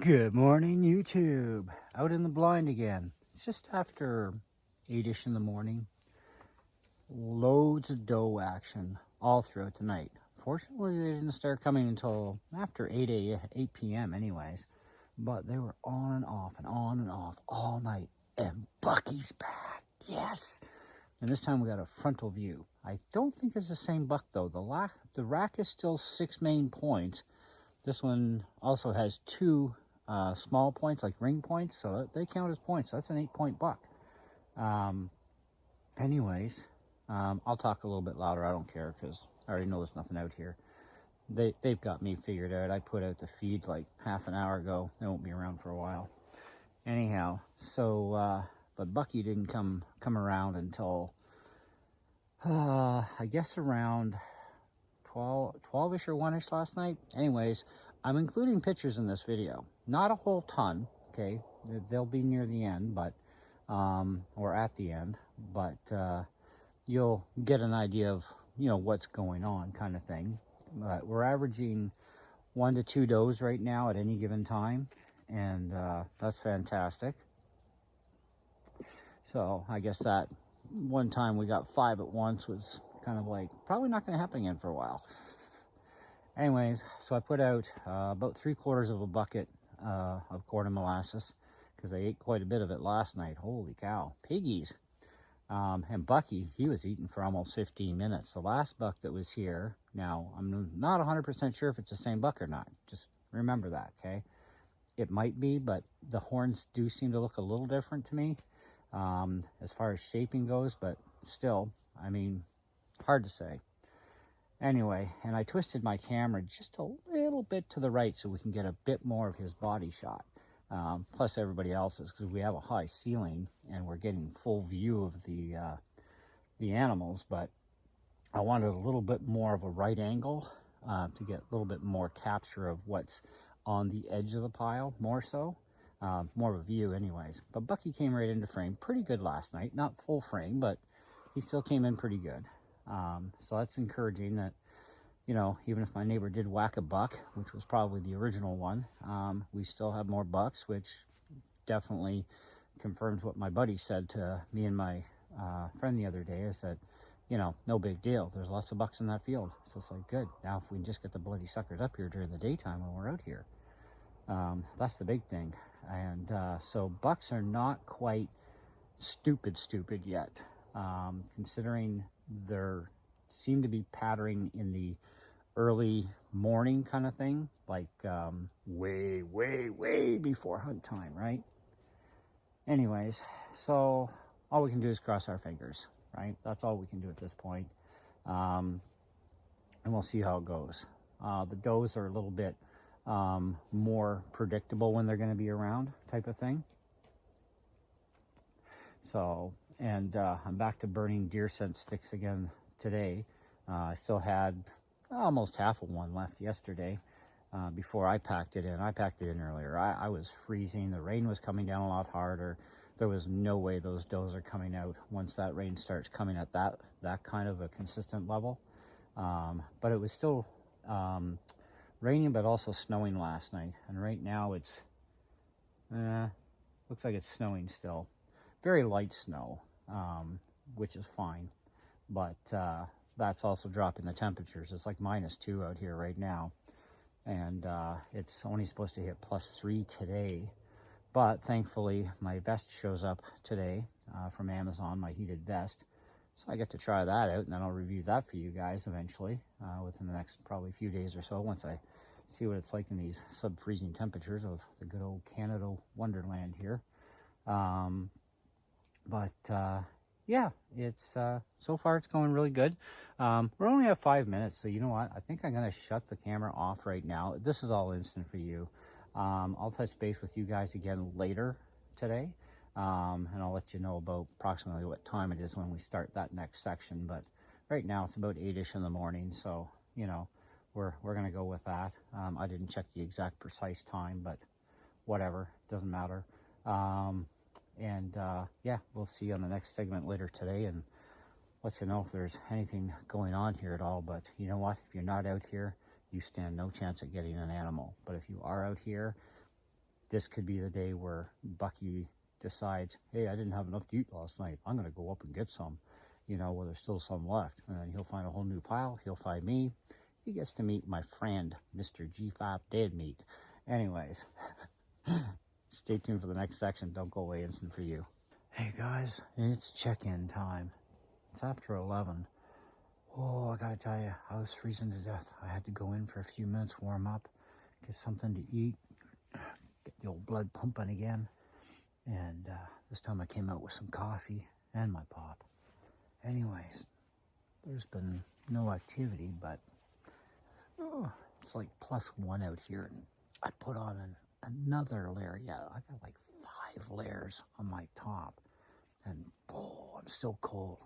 Good morning, YouTube. Out in the blind again. It's just after 8-ish in the morning. Loads of doe action all throughout the night. Fortunately, they didn't start coming until after 8 p.m. anyways. But they were on and off and on and off all night. And Bucky's back. Yes! And this time we got a frontal view. I don't think it's the same buck though. The rack is still 6 main points. This one also has 2 small points, like ring points, so they count as points. So that's an 8-point buck. Anyways, I'll talk a little bit louder. I don't care because I already know there's nothing out here. They've got me figured out. I put out the feed like half an hour ago. They won't be around for a while. Anyhow, so but Bucky didn't come around until I guess around 12-ish or 1-ish last night. Anyways, I'm including pictures in this video. Not a whole ton, okay? They'll be near the end, but or at the end, but you'll get an idea of, what's going on kind of thing. But we're averaging 1 to 2 does right now at any given time, and that's fantastic. So I guess that one time we got 5 at once was kind of like probably not going to happen again for a while. Anyways, so I put out about 3/4 of a bucket of corn and molasses because I ate quite a bit of it last night. Holy cow, piggies. And Bucky, he was eating for almost 15 minutes. The last buck that was here, now I'm not 100% sure if it's the same buck or not. Just remember that, okay? It might be, but the horns do seem to look a little different to me as far as shaping goes, but still, I mean, hard to say. Anyway, and I twisted my camera just a little bit to the right so we can get a bit more of his body shot. Plus everybody else's, because we have a high ceiling and we're getting full view of the animals, but I wanted a little bit more of a right angle to get a little bit more capture of what's on the edge of the pile, more so. More of a view anyways. But Bucky came right into frame pretty good last night. Not full frame, but he still came in pretty good. So that's encouraging that, even if my neighbor did whack a buck, which was probably the original one, we still have more bucks, which definitely confirms what my buddy said to me and my friend the other day, is that, no big deal. There's lots of bucks in that field. So it's like, good. Now if we can just get the bloody suckers up here during the daytime when we're out here. That's the big thing. And so bucks are not quite stupid yet, considering there seem to be patterning in the early morning kind of thing, like way before hunt time, right? Anyways, so all we can do is cross our fingers, right? That's all we can do at this point. And we'll see how it goes. The does are a little bit more predictable when they're going to be around, type of thing. So, and I'm back to burning deer scent sticks again today. I still had almost half of one left yesterday before I packed it in. I packed it in earlier. I was freezing. The rain was coming down a lot harder. There was no way those does are coming out once that rain starts coming at that kind of a consistent level. But it was still raining, but also snowing last night. And right now it's, looks like it's snowing still. Very light snow, which is fine. But that's also dropping the temperatures. It's like -2 out here right now. And it's only supposed to hit +3 today. But thankfully, my vest shows up today from Amazon, my heated vest. So I get to try that out, and then I'll review that for you guys eventually within the next probably few days or so, once I see what it's like in these sub-freezing temperatures of the good old Canada wonderland here. Yeah, it's so far it's going really good. We're only at 5 minutes, so you know what? I think I'm going to shut the camera off right now. This is all instant for you. I'll touch base with you guys again later today, and I'll let you know about approximately what time it is when we start that next section. But right now it's about 8-ish in the morning, so we're going to go with that. I didn't check the exact precise time, but whatever, doesn't matter. Yeah, we'll see you on the next segment later today and let you know if there's anything going on here at all. But you know what? If you're not out here, you stand no chance at getting an animal. But if you are out here, this could be the day where Bucky decides, hey, I didn't have enough to eat last night. I'm going to go up and get some, you know, where there's still some left. And then he'll find a whole new pile. He'll find me. He gets to meet my friend, Mr. G5 Dead Meat. Anyways, stay tuned for the next section. Don't go away, instant for you. Hey guys, it's check-in time. It's after 11. Oh, I gotta tell you, I was freezing to death. I had to go in for a few minutes, warm up, get something to eat, get the old blood pumping again. And this time I came out with some coffee and my pop. Anyways, there's been no activity, but it's like +1 out here. And I put on another layer. Yeah, I got like 5 layers on my top. And oh, I'm still cold.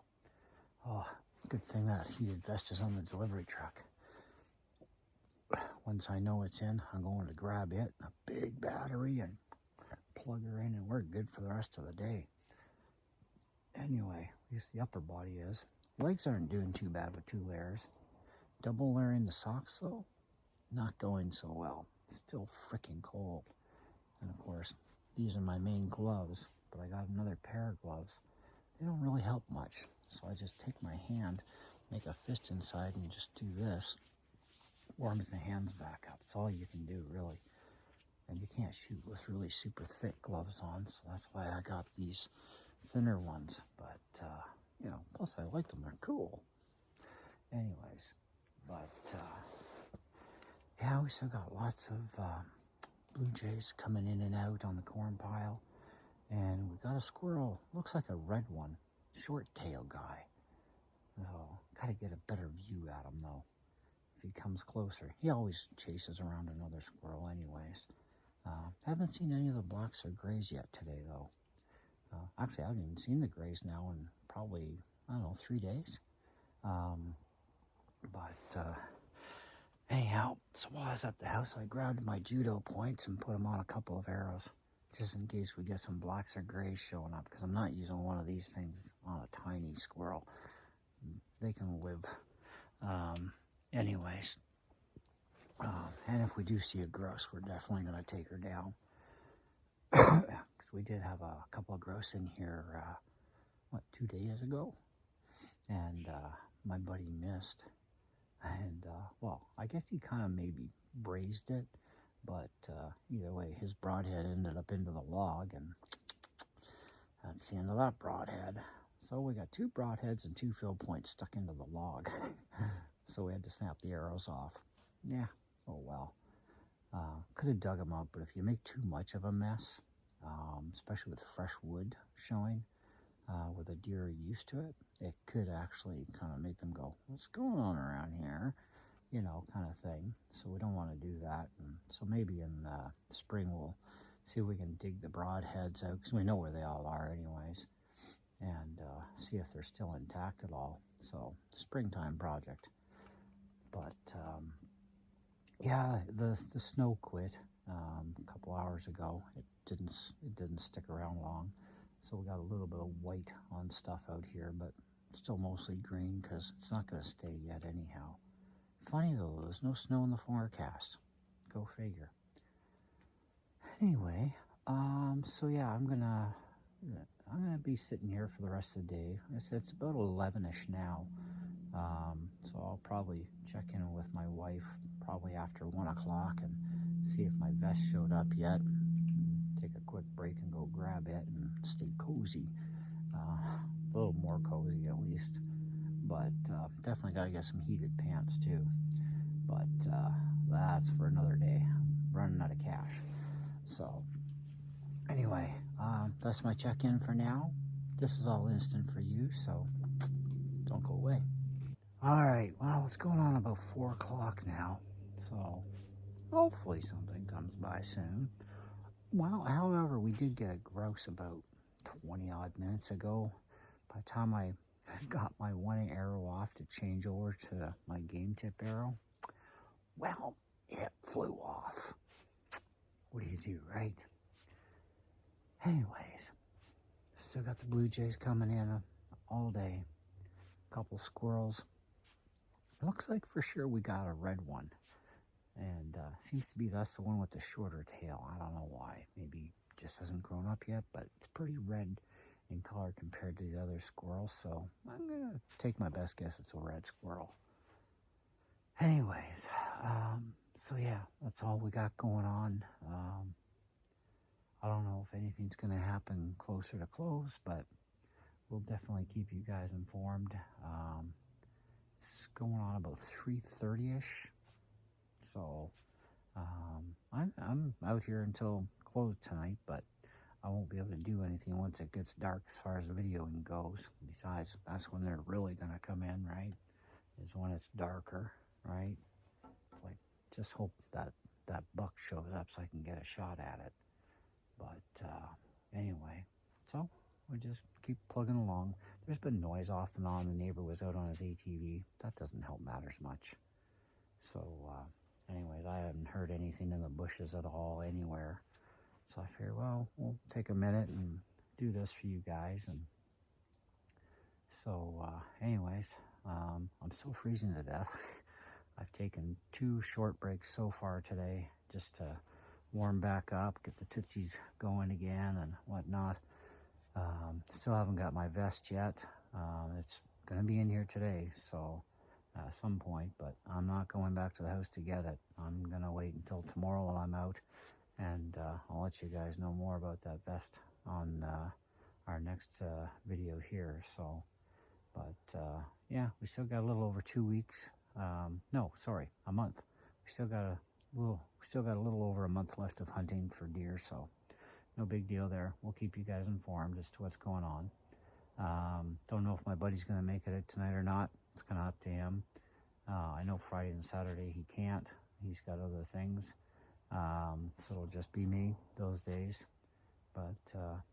Oh, good thing that heated vest is on the delivery truck. Once I know it's in, I'm going to grab it, a big battery, and plug her in, and we're good for the rest of the day. Anyway, at least the upper body is. Legs aren't doing too bad with 2 layers. Double layering the socks, though, not going so well. Still freaking cold. And of course, these are my main gloves, but I got another pair of gloves. They don't really help much. So I just take my hand, make a fist inside, and just do this. Warms the hands back up. It's all you can do, really. And you can't shoot with really super thick gloves on, so that's why I got these thinner ones. But, you know, plus I like them. They're cool. Anyways, but, yeah, we still got lots of blue jays coming in and out on the corn pile. And we got a squirrel, looks like a red one, short tail guy. Oh, gotta get a better view at him though. If he comes closer, he always chases around another squirrel anyways. Haven't seen any of the blacks or grays yet today though. Actually, I haven't even seen the grays now in probably, I don't know, 3 days. Anyhow, so while I was at the house, I grabbed my judo points and put them on a couple of arrows, just in case we get some blacks or grays showing up, because I'm not using one of these things on a tiny squirrel. They can live. Anyways, and if we do see a grouse, we're definitely going to take her down. Because we did have a couple of grouse in here, 2 days ago? And my buddy missed. And, well, I guess he kind of maybe braised it. But either way, his broadhead ended up into the log, and that's the end of that broadhead. So we got 2 broadheads and 2 fill points stuck into the log. So we had to snap the arrows off. Yeah, oh well. Could have dug them up, but if you make too much of a mess, especially with fresh wood showing, with a deer used to it, it could actually kind of make them go, what's going on around here? You know, kind of thing. So we don't want to do that. And so maybe in the spring we'll see if we can dig the broadheads out, because we know where they all are anyways, and see if they're still intact at all. So springtime project. But yeah, the snow quit a couple hours ago. It didn't stick around long, so we got a little bit of white on stuff out here, but still mostly green because it's not going to stay yet anyhow. Funny though, there's no snow in the forecast. Go figure. Anyway, so yeah, I'm gonna be sitting here for the rest of the day. It's about 11ish now. So I'll probably check in with my wife probably after 1 o'clock and see if my vest showed up yet. Take a quick break and go grab it and stay cozy. A little more cozy at least. But definitely got to get some heated pants too. But that's for another day. I'm running out of cash. So anyway, that's my check-in for now. This is all instant for you, so don't go away. All right, well, it's going on about 4 o'clock now, so hopefully something comes by soon. Well, however, we did get a grouse about 20 odd minutes ago. By the time I got my 1 arrow off to change over to my game tip arrow, well, it flew off. What do you do, right? Anyways, still got the blue jays coming in all day. A couple squirrels. It looks like for sure we got a red one. And seems to be that's the one with the shorter tail. I don't know why. Maybe it just hasn't grown up yet, but it's pretty red in color compared to the other squirrels. So I'm going to take my best guess it's a red squirrel. Anyways, so yeah, that's all we got going on. I don't know if anything's going to happen closer to close, but we'll definitely keep you guys informed. It's going on about 3:30ish, so I'm out here until close tonight, but I won't be able to do anything once it gets dark as far as the videoing goes. Besides, that's when they're really going to come in, right? Is when it's darker, right? It's like, just hope that that buck shows up so I can get a shot at it. But anyway, so we just keep plugging along. There's been noise off and on. The neighbor was out on his ATV. That doesn't help matters much. So anyways, I haven't heard anything in the bushes at all anywhere. So I figured, well, we'll take a minute and do this for you guys. And so anyways, I'm still freezing to death. I've taken 2 short breaks so far today just to warm back up, get the tootsies going again and whatnot. Still haven't got my vest yet. It's going to be in here today, so at some point, but I'm not going back to the house to get it. I'm going to wait until tomorrow while I'm out, and I'll let you guys know more about that vest on our next video here. So, but yeah, we still got a little over 2 weeks. No, sorry, a month. We still got a little over a month left of hunting for deer, so no big deal there. We'll keep you guys informed as to what's going on. Don't know if my buddy's going to make it tonight or not. It's kind of up to him. I know Friday and Saturday he can't. He's got other things. So it'll just be me those days. But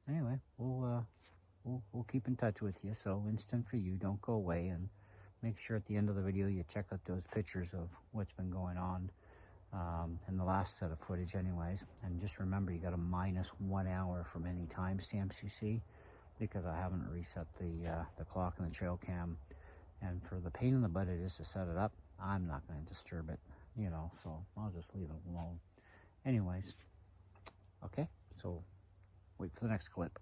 anyway, we'll keep in touch with you. So instant for you. Don't go away, and make sure at the end of the video you check out those pictures of what's been going on in the last set of footage anyways. And just remember, you got a -1 hour from any timestamps you see, because I haven't reset the clock and the trail cam. And for the pain in the butt it is to set it up, I'm not going to disturb it, you know, so I'll just leave it alone. Anyways, okay, so wait for the next clip.